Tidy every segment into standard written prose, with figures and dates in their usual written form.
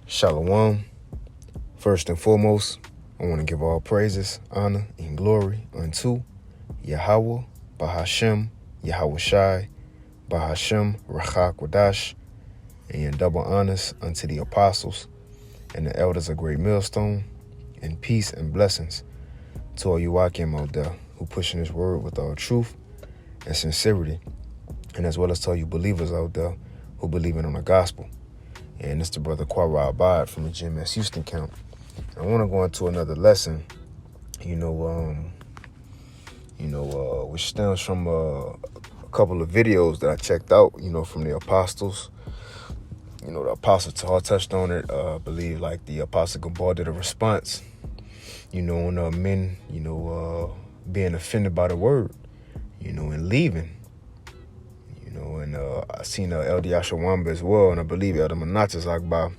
Shalom. First and foremost, I want to give all praises, honor, and glory unto Yahweh, Bahashem, Yahweh Shai, Bahashem, Rachak Wadash, and double honors unto the apostles and the elders of Great Millstone, and peace and blessings to all you Wakim out there who pushing this word with all truth and sincerity, and as well as to all you believers out there who believe in on the gospel. And it's the brother Quara Abad from the GMS Houston camp. I want to go into another lesson, which stems from a couple of videos that I checked out, from the apostles. The apostle Tahar touched on it. I believe like the apostle Gabar did a response, on men, being offended by the word, and leaving. And I seen Elder Yashawamba as well, and I believe Elder Manatas Akbar,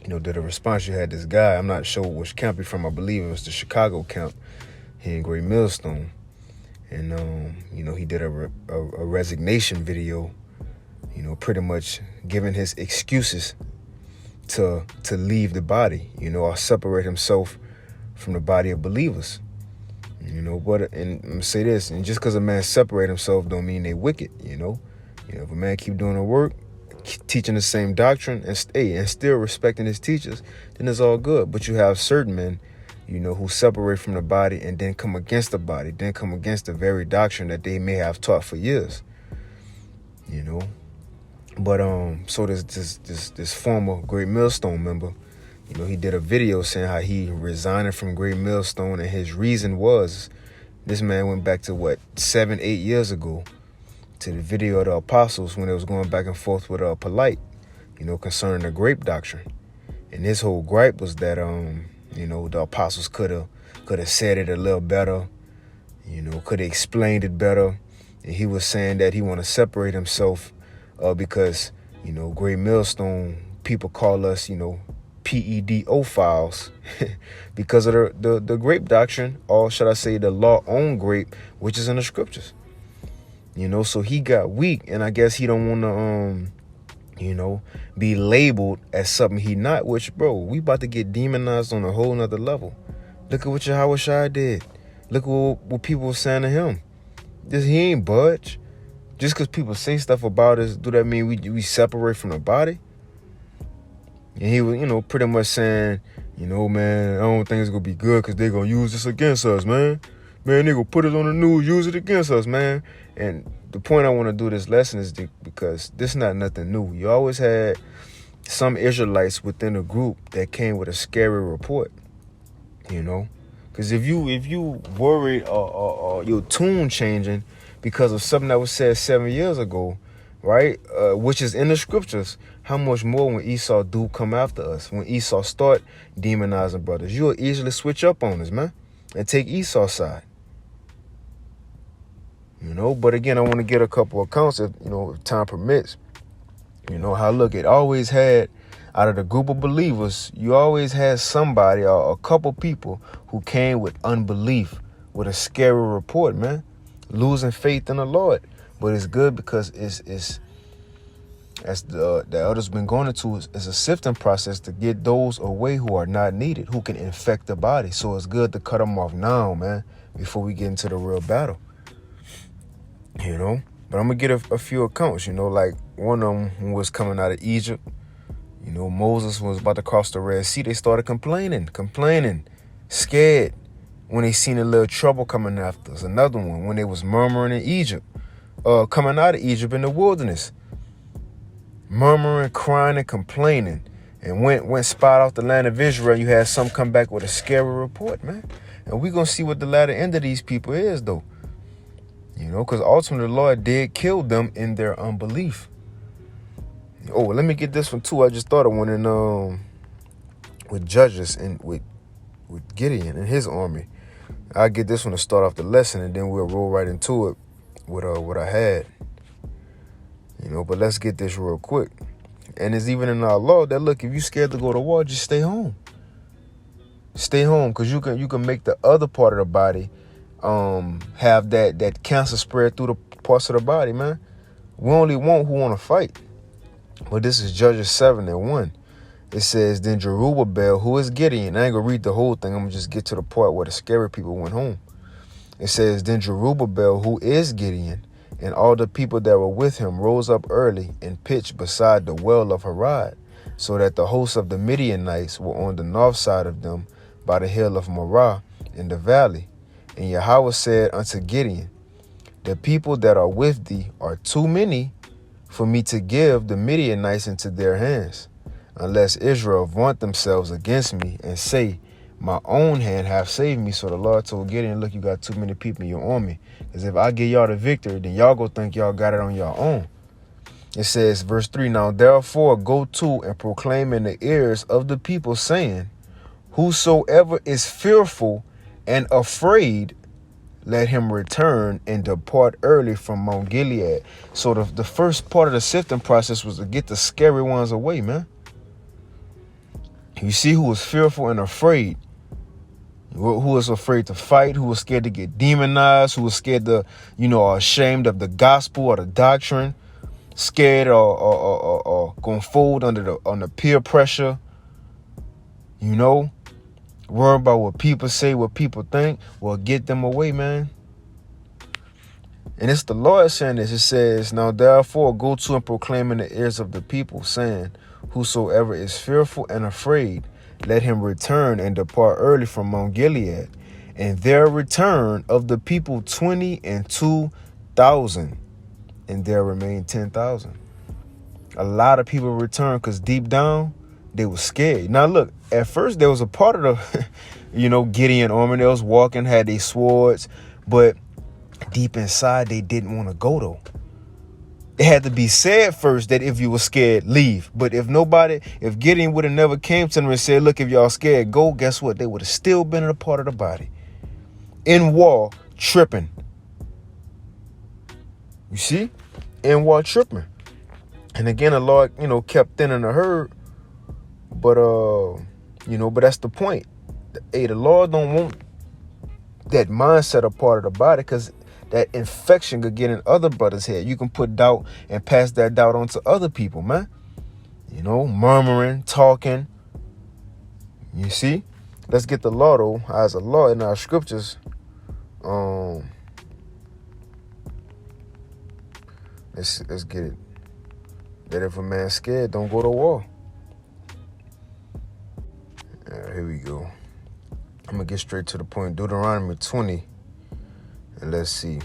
did a response. You had this guy, I'm not sure which camp he's from, I believe it was the Chicago camp here in Great Millstone. And, he did a resignation video, pretty much giving his excuses to leave the body, or separate himself from the body of believers. But, and I'm gonna say this, and just because a man separate himself don't mean they wicked, if a man keep doing the work, teaching the same doctrine, and still respecting his teachers, then it's all good. But you have certain men, who separate from the body and then come against the body, then come against the very doctrine that they may have taught for years. But so this former Great Millstone member, he did a video saying how he resigned from Great Millstone, and his reason was this man went back to 7-8 years ago, to the video of the apostles when it was going back and forth with Polite, concerning the grape doctrine. And his whole gripe was that, the apostles could have said it a little better, could have explained it better. And he was saying that he want to separate himself because, Great Millstone people call us, pedophiles because of the grape doctrine, or should I say the law on grape, which is in the scriptures. So he got weak, and I guess he don't want to, be labeled as something he not, which, bro, we about to get demonized on a whole nother level. Look at what Yahweh Shai did. Look at what people were saying to him. He ain't budge. Just because people say stuff about us, do that mean we separate from the body? And he was, pretty much saying, man, I don't think it's going to be good because they're going to use this against us, man. Man, they gonna put it on the news, use it against us, man. And the point I want to do this lesson is because this is not nothing new. You always had some Israelites within a group that came with a scary report, Because if you worried or your tune changing because of something that was said 7 years ago, right, which is in the scriptures, how much more when Esau do come after us, when Esau start demonizing brothers, you'll easily switch up on us, man, and take Esau's side. But again, I want to get a couple of accounts if time permits. How look, it always had, out of the group of believers, you always had somebody or a couple people who came with unbelief, with a scary report, man, losing faith in the Lord. But it's good because it's as the elders been going into, is a sifting process to get those away who are not needed, who can infect the body. So it's good to cut them off now, man, before we get into the real battle. But I'm going to get a few accounts, like one of them was coming out of Egypt. Moses was about to cross the Red Sea. They started complaining, scared when they seen a little trouble coming after us. Another one, when they was murmuring in Egypt, coming out of Egypt in the wilderness, murmuring, crying, and complaining. And went spied out the land of Israel. You had some come back with a scary report, man. And we're going to see what the latter end of these people is, though. Because ultimately the Lord did kill them in their unbelief. Oh, let me get this one too. I just thought of one in with Judges and with Gideon and his army. I'll get this one to start off the lesson, and then we'll roll right into it with what I had. But let's get this real quick. And it's even in our law that, look, if you're scared to go to war, just stay home. Stay home, because you can make the other part of the body have that cancer spread through the parts of the body, man. We only want who want to fight. But this is Judges 7:1. It says, then Jerubbaal, who is Gideon. I ain't going to read the whole thing. I'm going to just get to the part where the scary people went home. It says, then Jerubbaal, who is Gideon, and all the people that were with him rose up early and pitched beside the well of Harod, so that the hosts of the Midianites were on the north side of them by the hill of Morah in the valley. And Yahweh said unto Gideon, the people that are with thee are too many for me to give the Midianites into their hands, unless Israel vaunt themselves against me and say, my own hand hath saved me. So the Lord told Gideon, look, you got too many people in your army. Because if I give y'all the victory, then y'all go think y'all got it on your own. It says, verse 3, now therefore go to and proclaim in the ears of the people, saying, whosoever is fearful and afraid, let him return and depart early from Mount Gilead. So the first part of the sifting process was to get the scary ones away, man. You see who was fearful and afraid. Who was afraid to fight, who was scared to get demonized, who was scared to, ashamed of the gospel or the doctrine, scared or going fold under the peer pressure, worry about what people say, what people think. Well, get them away, man. And it's the Lord saying this. It says, now therefore go to and proclaim in the ears of the people, saying, whosoever is fearful and afraid, let him return and depart early from Mount Gilead. And there return of the people 22,000, and there remain 10,000. A lot of people returned because deep down, they were scared. Now, look, at first there was a part of the, Gideon army. They was walking, had these swords, but deep inside, they didn't want to go, though. It had to be said first that if you were scared, leave. But if Gideon would have never came to them and said, look, if y'all scared, go, guess what? They would have still been a part of the body. In war, tripping. You see? In war, tripping. And again, the Lord, kept thinning the herd. But, but that's the point. Hey, the Lord don't want that mindset a part of the body, because that infection could get in other brothers' head. You can put doubt and pass that doubt on to other people, man. Murmuring, talking. You see? Let's get the law, though. As a law in our scriptures. Let's get it. That if a man's scared, don't go to war. Here we go. I'm going to get straight to the point. Deuteronomy 20. And let's see.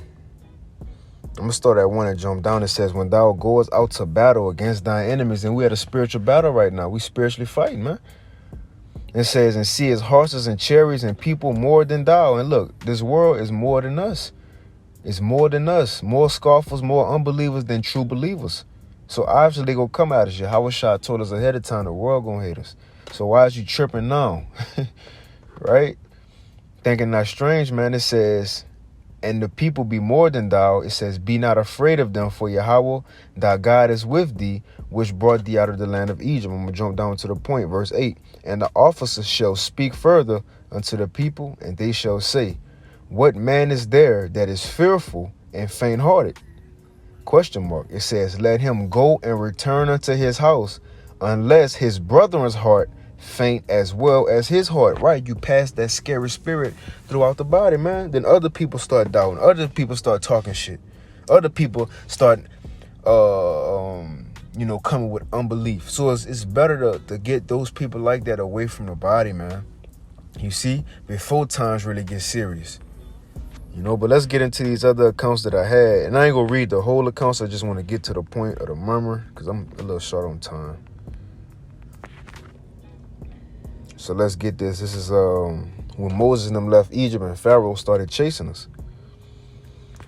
I'm going to start at 1 and jump down. It says, when thou goest out to battle against thy enemies, and we at a spiritual battle right now. We spiritually fighting, man. It says, and see his horses and chariots and people more than thou. And look, this world is more than us. It's more than us. More scoffers, more unbelievers than true believers. So obviously they going to come at us. Yahushua told us ahead of time the world going to hate us. So why is you tripping now? Right? Thinking not strange, man. It says, and the people be more than thou. It says, be not afraid of them, for Yahweh thy God is with thee, which brought thee out of the land of Egypt. I'm going to jump down to the point, verse 8. And the officers shall speak further unto the people, and they shall say, what man is there that is fearful and faint-hearted? ? It says, let him go and return unto his house, unless his brethren's heart faint as well as his heart. Right? You pass that scary spirit throughout the body, man. Then other people start doubting. Other people start talking shit. Other people start, coming with unbelief. So it's better to get those people like that away from the body, man. You see, before times really get serious. But let's get into these other accounts that I had. And I ain't going to read the whole accounts. I just want to get to the point of the murmur, because I'm a little short on time. So let's get this. This is when Moses and them left Egypt and Pharaoh started chasing us.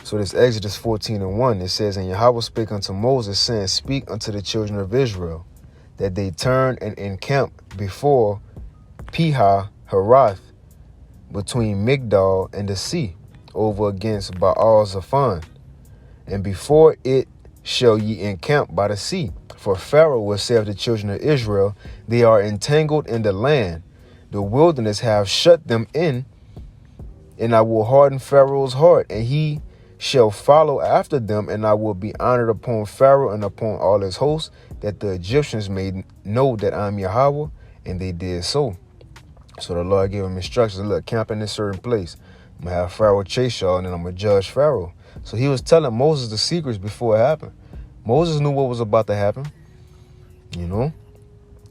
So this Exodus 14 and 1, it says, and Yahweh spake unto Moses, saying, speak unto the children of Israel, that they turn and encamp before Pi-hahiroth, between Migdol and the sea, over against Baal-Zephon. And before it shall ye encamp by the sea. For Pharaoh will say of the children of Israel, they are entangled in the land. The wilderness have shut them in, and I will harden Pharaoh's heart, and he shall follow after them, and I will be honored upon Pharaoh and upon all his hosts, that the Egyptians may know that I'm Yahweh, and they did so. So the Lord gave him instructions. Look, camp in this certain place. I'm going to have Pharaoh chase y'all, and then I'm going to judge Pharaoh. So he was telling Moses the secrets before it happened. Moses knew what was about to happen, you know.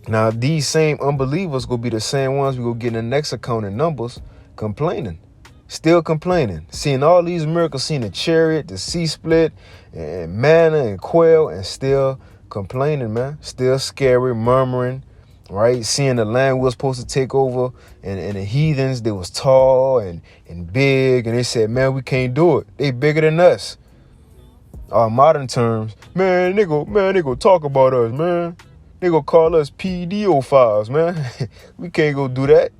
Now, these same unbelievers going to be the same ones we go get in the next account in Numbers, complaining. Still complaining. Seeing all these miracles, seeing the chariot, the sea split, and manna and quail, and still complaining, man. Still scary, murmuring, right? Seeing the land we was supposed to take over, and the heathens, they was tall and big, and they said, man, we can't do it. They bigger than us. Our modern terms, man, they go talk about us, man. They go call us pedophiles, man. We can't go do that,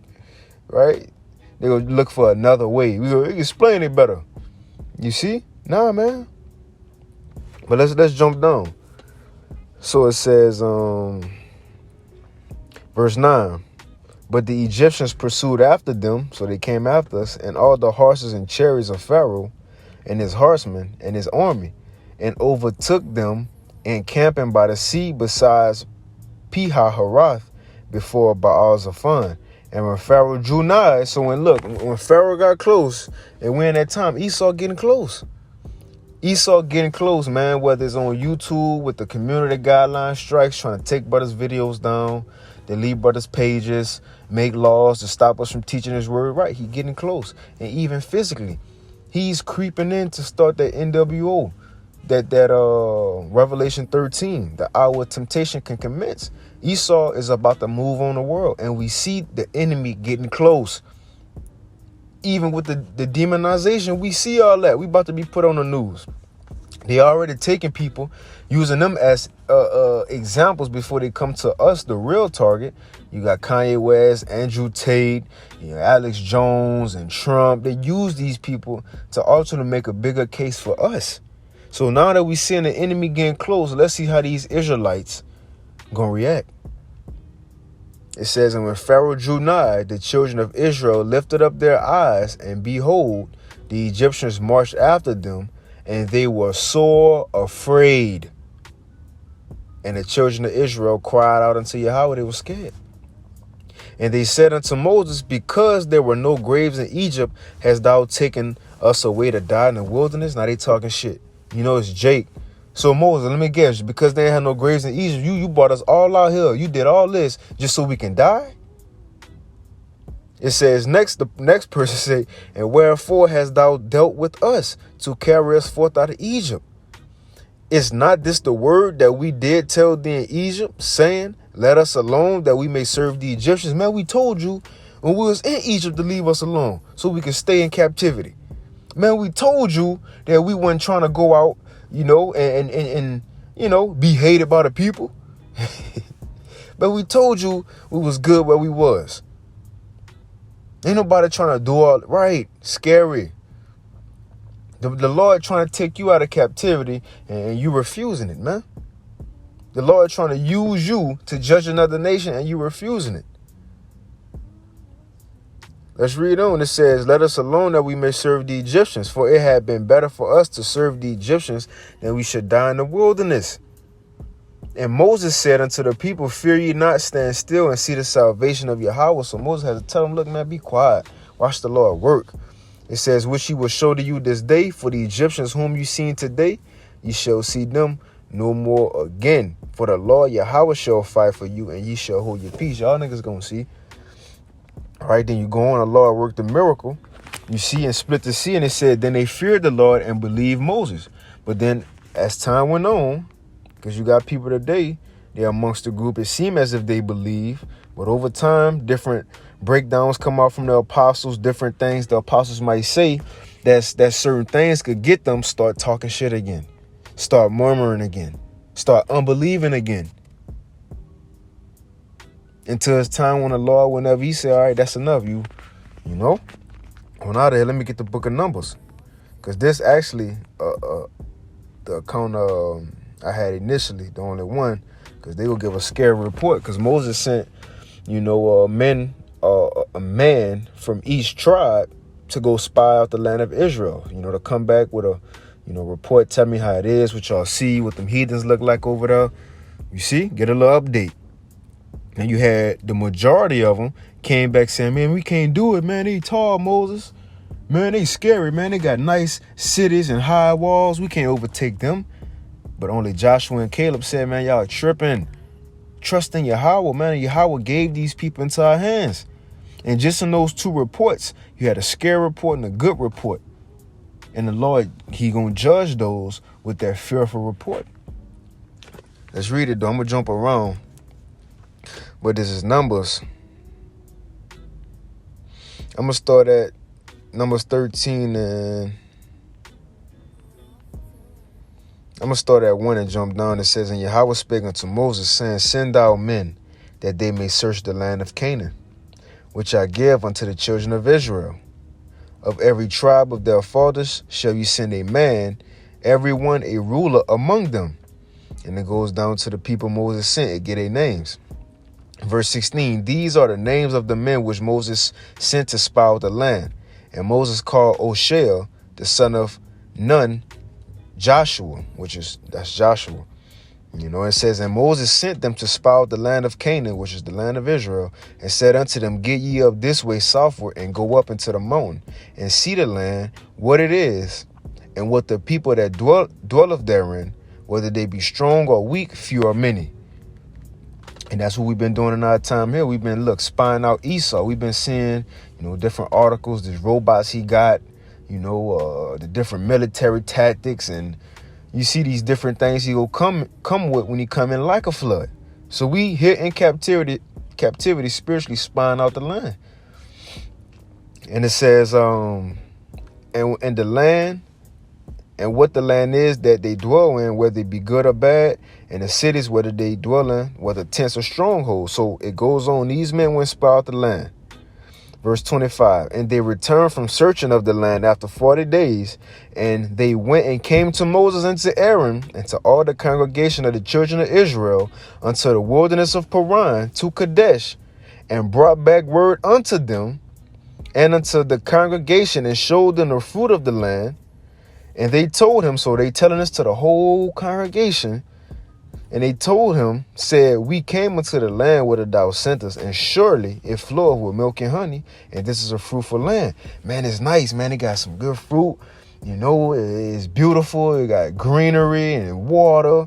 right? They go look for another way. We go explain it better. You see? Nah, man. But let's jump down. So it says, verse 9. But the Egyptians pursued after them, so they came after us, and all the horses and chariots of Pharaoh, and his horsemen, and his army, and overtook them, encamping by the sea besides Pi-hahiroth, before Baal-zephon. And when Pharaoh drew nigh, so when Pharaoh got close, and we're in that time, Esau getting close. Esau getting close, man, whether it's on YouTube with the community guideline strikes, trying to take brothers' videos down, delete brothers' pages, make laws to stop us from teaching his word. Right, he getting close. And even physically, he's creeping in to start that NWO, that Revelation 13, the hour of temptation can commence. Esau is about to move on the world, and we see the enemy getting close. Even with the demonization, we see all that. We about to be put on the news. They already taking people, using them as examples before they come to us, the real target. You got Kanye West, Andrew Tate, Alex Jones, and Trump. They use these people to also make a bigger case for us. So now that we seeing the enemy getting close, let's see how these Israelites gonna react. It says, and when Pharaoh drew nigh, the children of Israel lifted up their eyes, and behold, the Egyptians marched after them, and they were sore afraid. And the children of Israel cried out unto Yahweh. They were scared. And they said unto Moses, because there were no graves in Egypt, hast thou taken us away to die in the wilderness? Now they talking shit. You know, it's Jake. So Moses, let me guess, because they had no graves in Egypt, you brought us all out here. You did all this just so we can die? It says the next person say, and wherefore hast thou dealt with us to carry us forth out of Egypt? Is not this the word that we did tell thee in Egypt, saying, let us alone that we may serve the Egyptians? Man, we told you when we was in Egypt to leave us alone so we could stay in captivity. Man, we told you that we weren't trying to go out, and be hated by the people. But we told you we was good where we was. Ain't nobody trying to do all right. Scary. The Lord trying to take you out of captivity, and you refusing it, man. The Lord trying to use you to judge another nation, and you refusing it. Let's read on. It says, let us alone that we may serve the Egyptians, for it had been better for us to serve the Egyptians than we should die in the wilderness. And Moses said unto the people, fear ye not, stand still and see the salvation of Yahweh. So Moses had to tell them, look, man, be quiet. Watch the Lord work. It says, which he will show to you this day, for the Egyptians whom you seen today, ye shall see them no more again. For the Lord Yahweh shall fight for you, and ye shall hold your peace. Y'all niggas gonna see. All right, then you go on, the Lord worked a miracle. You see, and split the sea, and it said, then they feared the Lord and believed Moses. But then as time went on, because you got people today, they're amongst the group, it seemed as if they believe, but over time, different breakdowns come out from the apostles, different things the apostles might say, that certain things could get them start talking shit again, start murmuring again, start unbelieving again. Until it's time when the Lord, whenever he say, all right, that's enough, you know, on out of here, let me get the book of Numbers. Because this actually, the account I had initially, the only one, because they will give a scary report. Because Moses sent, a man from each tribe to go spy out the land of Israel, to come back with a, report, tell me how it is, what y'all see, what them heathens look like over there. You see, get a little update. And you had the majority of them came back saying, man, we can't do it, man. They tall, Moses. Man, they scary, man. They got nice cities and high walls. We can't overtake them. But only Joshua and Caleb said, man, y'all tripping. Trust in Yahweh, man. Yahweh gave these people into our hands. And just in those two reports, you had a scare report and a good report. And the Lord, he going to judge those with that fearful report. Let's read it, though. I'm going to jump around. But this is Numbers. I'm going to start at Numbers 13 and I'm going to start at 1 and jump down. It says, and Yahweh spake unto Moses, saying, send out men, that they may search the land of Canaan, which I give unto the children of Israel. Of every tribe of their fathers shall you send a man, every one a ruler among them. And it goes down to the people Moses sent. It get their names. Verse 16, these are the names of the men which Moses sent to spy out the land. And Moses called Oshel, the son of Nun, Joshua, that's Joshua. You know, it says, and Moses sent them to spy out the land of Canaan, which is the land of Israel, and said unto them, get ye up this way southward, and go up into the mountain, and see the land, what it is, and what the people that dwelleth therein, whether they be strong or weak, few or many. And that's what we've been doing in our time here. We've been, spying out Esau. We've been seeing, different articles, these robots he got, the different military tactics, and you see these different things he will come with when he come in like a flood. So we here in captivity spiritually spying out the land. And it says, and the land, and what the land is that they dwell in, whether it be good or bad, and the cities, whether they dwell in, whether tents or strongholds. So it goes on. These men went spy out the land. Verse 25, and they returned from searching of the land after 40 days, and they went and came to Moses and to Aaron and to all the congregation of the children of Israel unto the wilderness of Paran to Kadesh, and brought back word unto them and unto the congregation, and showed them the fruit of the land. And they told him, so they telling this to the whole congregation, and they told him, said, we came into the land whither thou sent us, and surely it floweth with milk and honey, and this is a fruitful land. Man, it's nice, man. It got some good fruit. It's beautiful. It got greenery and water.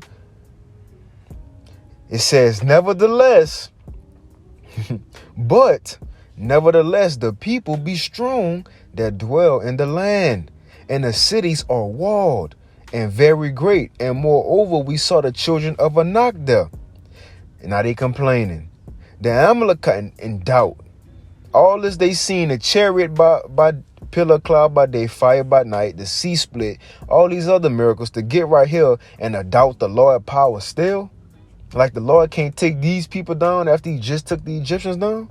It says, nevertheless, the people be strong that dwell in the land, and the cities are walled and very great. And moreover, we saw the children of Anak there. And now they complaining. The Amalekite in doubt. All this they seen, a chariot by pillar cloud by day, fire by night, the sea split, all these other miracles to get right here and to doubt the Lord power still. Like the Lord can't take these people down after he just took the Egyptians down.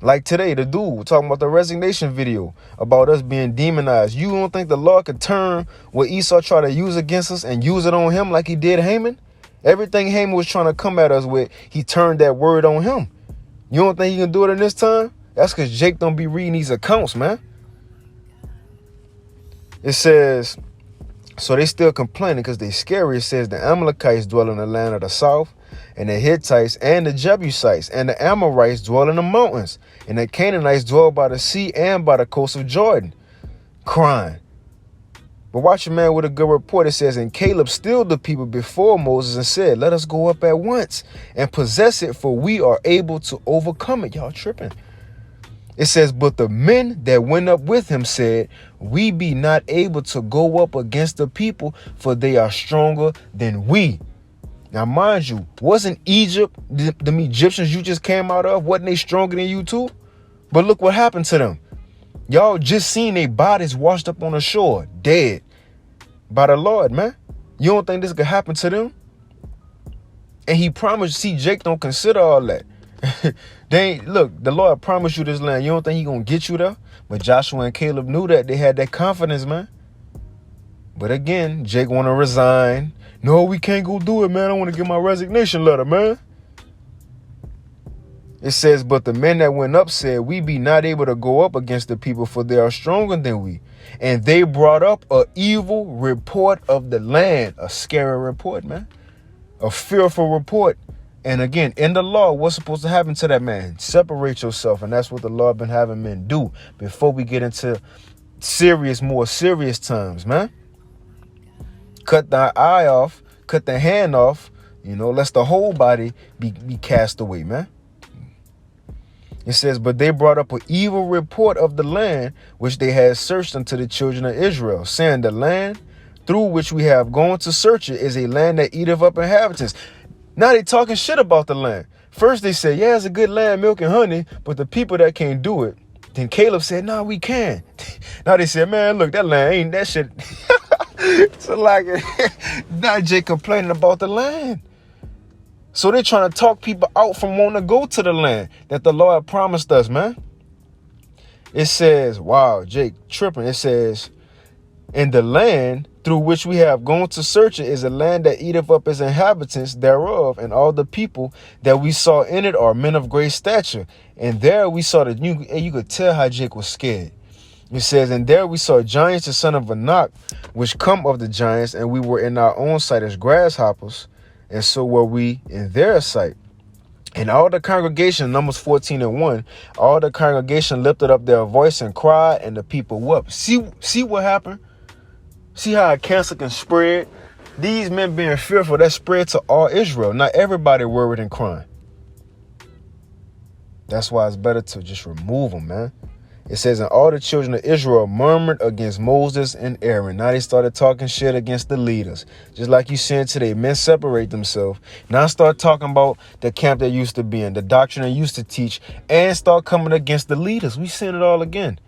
Like today, the dude talking about the resignation video about us being demonized. You don't think the Lord could turn what Esau tried to use against us and use it on him like he did Haman? Everything Haman was trying to come at us with, he turned that word on him. You don't think he can do it in this time? That's because Jake don't be reading these accounts, man. It says, so they still complaining because they scary. It says the Amalekites dwell in the land of the south, and the Hittites and the Jebusites and the Amorites dwell in the mountains, and the Canaanites dwell by the sea and by the coast of Jordan. Crying. But watch a man with a good report. It says, and Caleb stilled the people before Moses and said, let us go up at once and possess it, for we are able to overcome it. Y'all tripping. It says, but the men that went up with him said, we be not able to go up against the people, for they are stronger than we. Now, mind you, wasn't Egypt, the Egyptians you just came out of, wasn't they stronger than you too? But look what happened to them. Y'all just seen their bodies washed up on the shore, dead by the Lord, man. You don't think this could happen to them? And he promised, see, Jake don't consider all that. Look, the Lord promised you this land. You don't think he gonna get you there? But Joshua and Caleb knew that. They had that confidence, man. But again, Jake want to resign. No, we can't go do it, man. I want to get my resignation letter, man. It says, but the men that went up said, we be not able to go up against the people, for they are stronger than we. And they brought up a evil report of the land. A scary report, man. A fearful report. And again, in the law, what's supposed to happen to that man? Separate yourself. And that's what the law been having men do before we get into more serious times, man. Cut the eye off, cut the hand off, lest the whole body be cast away, man. It says, but they brought up an evil report of the land which they had searched unto the children of Israel, saying, the land through which we have gone to search it is a land that eateth up inhabitants. Now they talking shit about the land. First they say, yeah, it's a good land, milk and honey, but the people that can't do it. Then Caleb said, nah, we can. Now they said, man, look, that land ain't that shit. So like, now Jay complaining about the land. So they're trying to talk people out from wanting to go to the land that the Lord promised us, man. It says, wow, Jake tripping. It says, and the land through which we have gone to search it is a land that eateth up its inhabitants thereof, and all the people that we saw in it are men of great stature. And there we saw that you could tell how Jake was scared. It says, and there we saw giants, the son of Anak, which come of the giants, and we were in our own sight as grasshoppers, and so were we in their sight. And all the congregation, Numbers 14:1, all the congregation lifted up their voice and cried, and the people wept. See what happened? See how a cancer can spread? These men being fearful, that spread to all Israel. Not everybody worried and crying. That's why it's better to just remove them, man. It says, and all the children of Israel murmured against Moses and Aaron. Now they started talking shit against the leaders. Just like you said today, men separate themselves. Now start talking about the camp they used to be in, the doctrine they used to teach, and start coming against the leaders. We seeing it all again.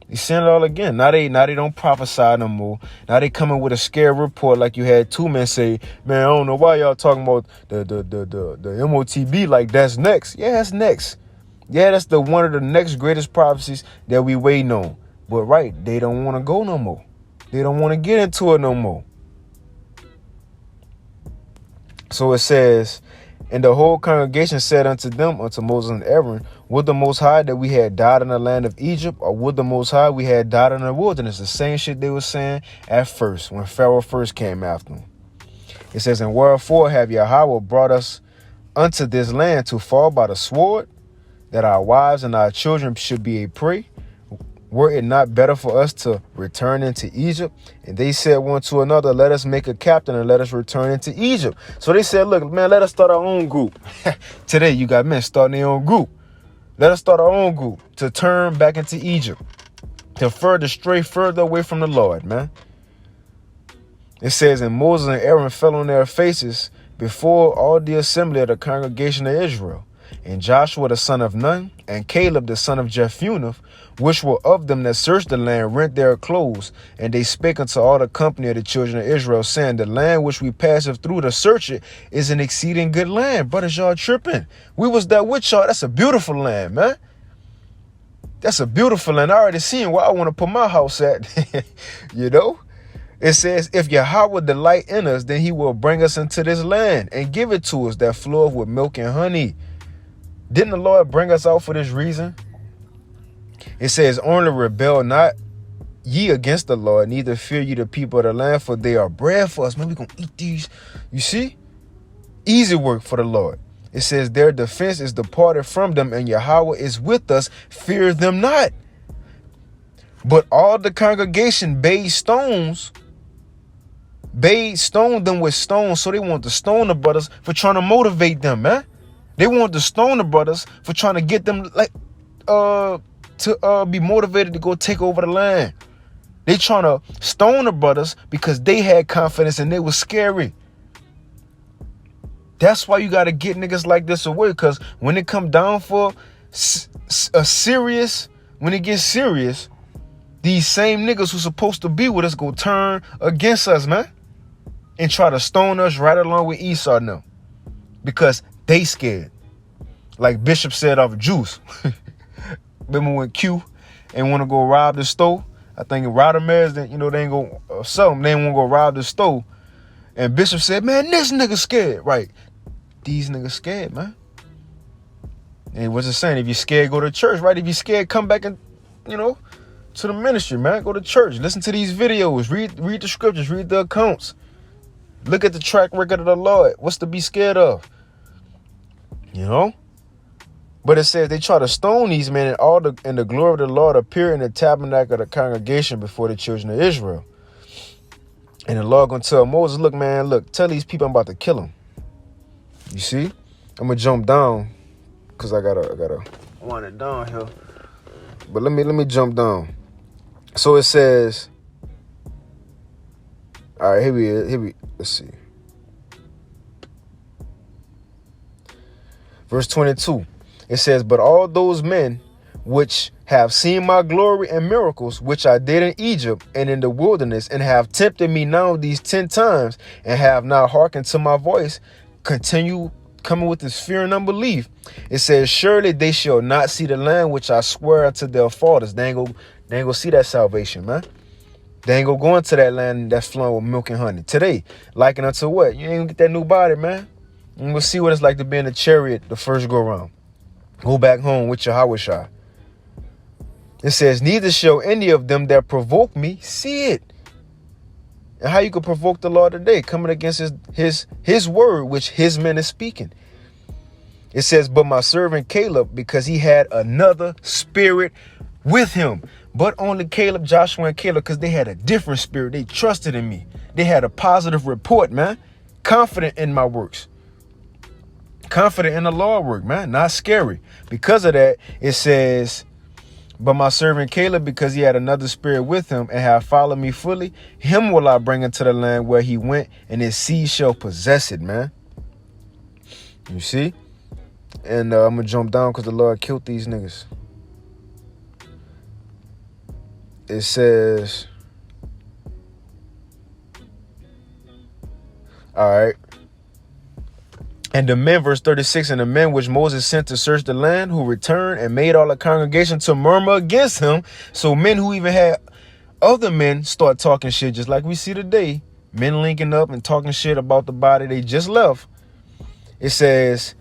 You seeing it all again. Now they don't prophesy no more. Now they coming with a scare report like you had two men say, man, I don't know why y'all talking about the MOTB like that's next. Yeah, that's next. Yeah, that's one of the next greatest prophecies that we waiting on. But right, they don't want to go no more. They don't want to get into it no more. So it says, and the whole congregation said unto Moses and Aaron, would the Most High that we had died in the land of Egypt, or would the Most High we had died in the wilderness? The same shit they were saying at first, when Pharaoh first came after them. It says, and wherefore have Yahweh brought us unto this land to fall by the sword, that our wives and our children should be a prey? Were it not better for us to return into Egypt? And they said one to another, let us make a captain and let us return into Egypt. So they said, look, man, let us start our own group. Today, you got men starting their own group. Let us start our own group to turn back into Egypt, to stray further away from the Lord, man. It says, and Moses and Aaron fell on their faces before all the assembly of the congregation of Israel. And Joshua the son of Nun, and Caleb the son of Jephunneh, which were of them that searched the land, rent their clothes. And they spake unto all the company of the children of Israel, saying, the land which we passeth through to search it is an exceeding good land. Brothers, y'all tripping. We was there with y'all. That's a beautiful land, man. That's a beautiful land. I already seen where I want to put my house at. It says, if Yahweh delight in us, then he will bring us into this land and give it to us that floweth with milk and honey. Didn't the Lord bring us out for this reason? It says, only rebel not ye against the Lord, neither fear ye the people of the land, for they are bread for us. Man, we're going to eat these. You see? Easy work for the Lord. It says, their defense is departed from them, and Yahweh is with us. Fear them not. But all the congregation stoned them with stones. So they want to stone the brothers for trying to motivate them, man. They want to stone the brothers for trying to get them to be motivated to go take over the land. They trying to stone the brothers because they had confidence and they was scary. That's why you got to get niggas like this away, because when it come down for when it gets serious, these same niggas who's supposed to be with us go turn against us, man, and try to stone us right along with Esau now, because they scared. Like Bishop said off Juice. Remember when Q ain't want to go rob the store? I think Rodamers, they ain't go sell them. They ain't want to go rob the store. And Bishop said, man, this nigga scared. Right. These niggas scared, man. And what's it saying? If you're scared, go to church, right? If you're scared, come back and, to the ministry, man. Go to church. Listen to these videos. Read the scriptures. Read the accounts. Look at the track record of the Lord. What's to be scared of? But it says they try to stone these men, and the glory of the Lord appear in the tabernacle of the congregation before the children of Israel. And the Lord gonna tell Moses, look, tell these people I'm about to kill them. You see? I'm gonna jump down because I gotta wind it down here. But let me jump down. So it says, all right, here we let's see. Verse 22. It says, but all those men which have seen my glory and miracles, which I did in Egypt and in the wilderness, and have tempted me now these 10 times, and have not hearkened to my voice, continue coming with this fear and unbelief. It says, surely they shall not see the land which I swear unto their fathers. They ain't gonna see that salvation, man. They ain't gonna go into that land that's flowing with milk and honey. Today, liken unto what? You ain't gonna get that new body, man. And we'll see what it's like to be in a chariot the first go round. Go back home with your Hawashai. It says, neither shall any of them that provoke me see it. And how you could provoke the Lord today? Coming against his word, which his men is speaking. It says, but my servant Caleb, because he had another spirit with him. But only Caleb, Joshua, and Caleb, because they had a different spirit. They trusted in me. They had a positive report, man. Confident in my works. Confident in the Lord work, man. Not scary. Because of that, it says, but my servant Caleb, because he had another spirit with him and have followed me fully, him will I bring into the land where he went, and his seed shall possess it, man. You see? And I'm going to jump down because the Lord killed these niggas. It says, all right. And the men, verse 36, and the men which Moses sent to search the land, who returned and made all the congregation to murmur against him. So men who even had other men start talking shit, just like we see today. Men linking up and talking shit about the body they just left. It says,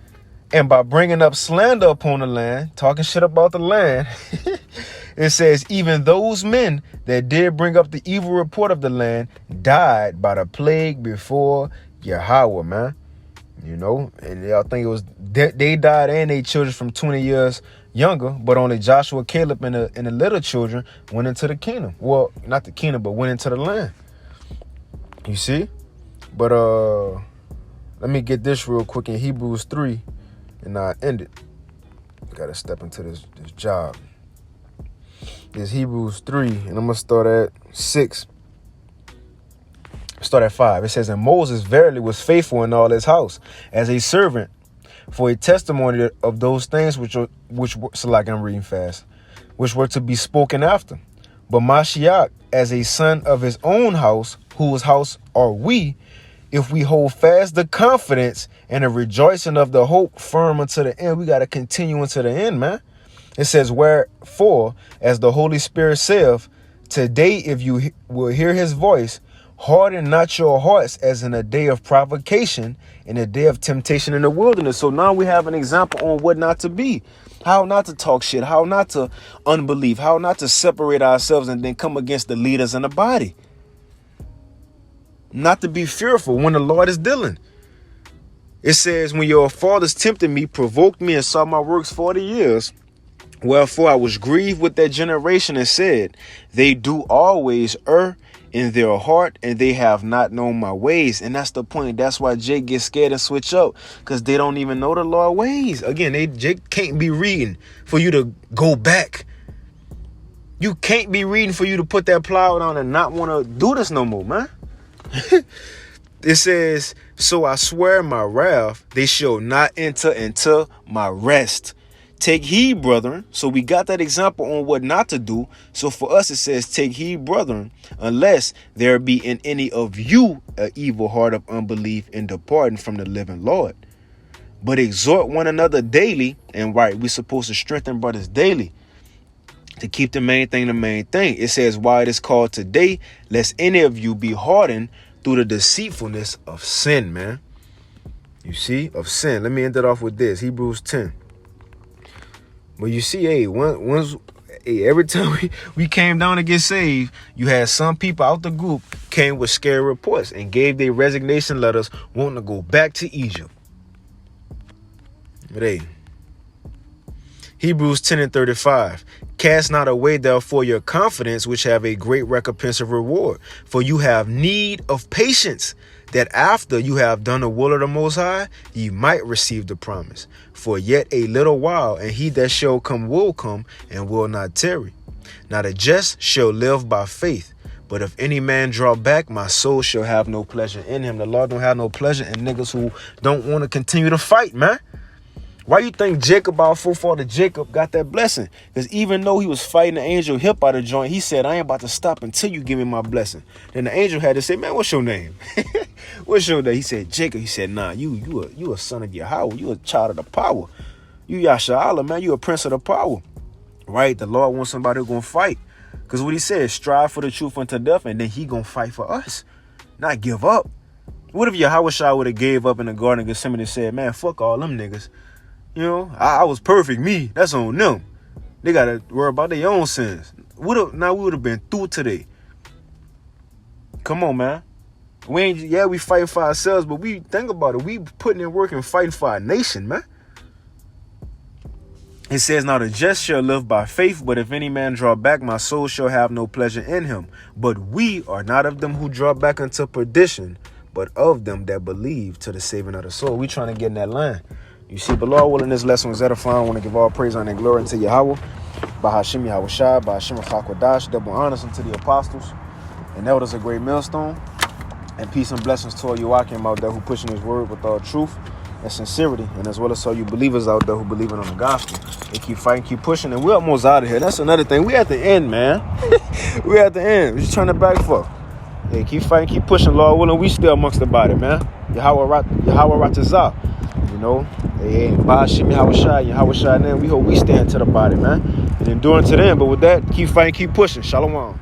and by bringing up slander upon the land, talking shit about the land, it says, even those men that did bring up the evil report of the land died by the plague before Yahweh, man. And y'all think it was they died and they children from 20 years younger, but only Joshua, Caleb, and the little children went into the kingdom. Well, not the kingdom, but went into the land. You see? But let me get this real quick in Hebrews 3, and I end it. Gotta step into this job. It's Hebrews 3, and I'm gonna start at 6. Start at 5. It says, and Moses verily was faithful in all his house as a servant for a testimony of those things which so like I'm reading fast, which were to be spoken after. But Mashiach as a son of his own house, whose house are we, if we hold fast the confidence and the rejoicing of the hope firm unto the end. We got to continue unto the end, man. It says, wherefore, as the Holy Spirit saith, today if you will hear his voice, harden not your hearts as in a day of provocation, in a day of temptation in the wilderness. So now we have an example on what not to be, how not to talk shit, how not to unbelieve, how not to separate ourselves and then come against the leaders in the body. Not to be fearful when the Lord is dealing. It says, when your fathers tempted me, provoked me, and saw my works 40 years, wherefore I was grieved with that generation and said, they do always err in their heart, and they have not known my ways. And that's the point. That's why Jake gets scared and switch up, because they don't even know the Lord ways. Again, Jake can't be reading for you to go back. You can't be reading for you to put that plow down and not want to do this no more, man. It says, so I swear in my wrath, they shall not enter into my rest. Take heed, brethren. So we got that example on what not to do. So for us, it says, take heed, brethren, unless there be in any of you an evil heart of unbelief in departing from the living Lord. But exhort one another daily. And right, we're supposed to strengthen brothers daily to keep the main thing the main thing. It says, why it is called today, lest any of you be hardened through the deceitfulness of sin, man. You see, of sin. Let me end it off with this. Hebrews 10. But you see, hey, every time we came down to get saved, you had some people out the group came with scary reports and gave their resignation letters wanting to go back to Egypt. But hey, Hebrews 10:35. Cast not away therefore your confidence, which have a great recompense of reward. For you have need of patience, that after you have done the will of the Most High, ye might receive the promise. For yet a little while, and he that shall come will come, and will not tarry. Now the just shall live by faith. But if any man draw back, my soul shall have no pleasure in him. The Lord don't have no pleasure in niggas who don't want to continue to fight, man. Why you think Jacob, our forefather Jacob, got that blessing? Because even though he was fighting the angel hip out of the joint, he said, I ain't about to stop until you give me my blessing. Then the angel had to say, man, what's your name? What's your name? He said, Jacob. He said, nah, you a son of Yahweh. You a child of the power. You Yasha'Allah, man. You a prince of the power. Right? The Lord wants somebody who's going to fight. Because what he said, strive for the truth unto death, and then he going to fight for us. Not give up. What if Yahweh would have gave up in the Garden of Gethsemane and said, man, fuck all them niggas. You know, I was perfect. Me, that's on them. They got to worry about their own sins. Now we would have been through today. Come on, man. We fight for ourselves, but we think about it. We putting in work and fighting for our nation, man. It says, now the just shall live by faith, but if any man draw back, my soul shall have no pleasure in him. But we are not of them who draw back unto perdition, but of them that believe to the saving of the soul. We trying to get in that line. You see, but Lord willing, this lesson was edifying. I want to give all praise, honor, and glory unto Yahweh. Bahashim Yahweh Shai, Bahashim Chakwadash, double honors unto the apostles. And elders a great millstone. And peace and blessings to all you Akim out there who pushing his word with all truth and sincerity. And as well as all you believers out there who believe in on the gospel. They keep fighting, keep pushing, and we're almost out of here. That's another thing. We at the end, man. We at the end. We're just trying to back for. Hey, keep fighting, keep pushing, Lord willing. We still amongst the body, man. Yahweh Ratazah. You know, hey, Bahashim Yahweh Shai, we hope we stand to the body, man. And enduring to them. But with that, keep fighting, keep pushing. Shalom.